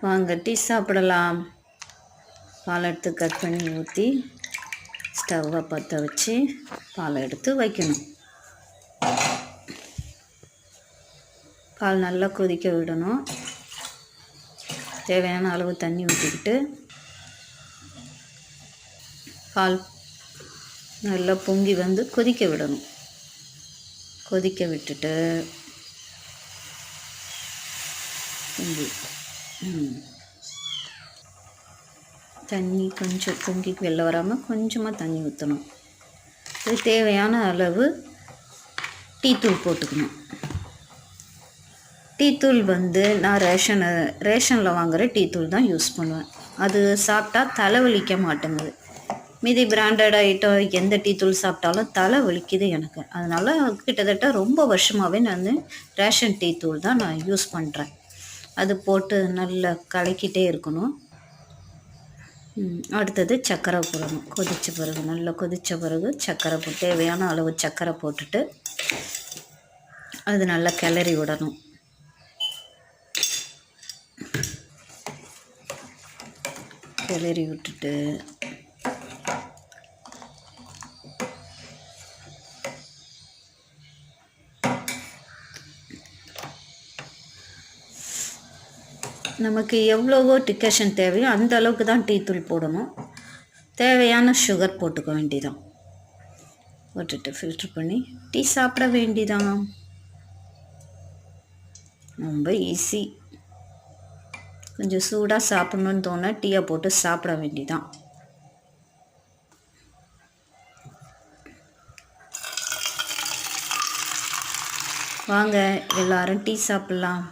வாங்க டீ சாப்பிடலாம். பால் எடுத்து கட் பண்ணி ஊற்றி ஸ்டவ்வை பற்ற வச்சு பாலை எடுத்து வைக்கணும். பால் நல்லா கொதிக்க விடணும். தேவையான அளவு தண்ணி ஊற்றிக்கிட்டு பால் நல்லா பொங்கி வந்து கொதிக்க விடணும். கொதிக்க விட்டுட்டு தண்ணி கொஞ்சம் பொங்கி வெளில வராமல் கொஞ்சமாக தண்ணி ஊற்றணும். இது தேவையான அளவு டீத்தூள் போட்டுக்கணும். டீத்தூள் வந்து நான் ரேஷனில் வாங்குகிற டீத்தூள் தான் யூஸ் பண்ணுவேன். அது சாப்பிட்டா தலை வலிக்க மாட்டேங்குது. மீதி பிராண்டட் ஐட்டம் எந்த டீத்தூள் சாப்பிட்டாலும் தலை வலிக்குது எனக்கு. அதனால் கிட்டத்தட்ட ரொம்ப வருஷமாகவே நான் ரேஷன் டீத்தூள் தான் நான் யூஸ் பண்ணுறேன். அது போட்டு நல்லா கலக்கிட்டே இருக்கணும். அடுத்தது சர்க்கரை போடணும். கொதித்த பிறகு நல்லா கொதித்த பிறகு சர்க்கரை தேவையான அளவு சர்க்கரை போட்டுட்டு அது நல்லா கிளறி விடணும். கிளறி விட்டுட்டு நமக்கு எவ்வளவோ டிகாஷன் தேவையோ அந்த அளவுக்கு தான் டீத்தூள் போடணும். தேவையான சுகர் போட்டுக்க வேண்டியதான். போட்டுட்டு ஃபில்ட்ரு பண்ணி டீ சாப்பிட வேண்டியதான். ரொம்ப ஈஸி. கொஞ்சம் சூடாக சாப்பிட்ணுன்னு தோண டீயை போட்டு சாப்பிட வேண்டியதான். வாங்க எல்லாரும் டீ சாப்பிட்லாம்.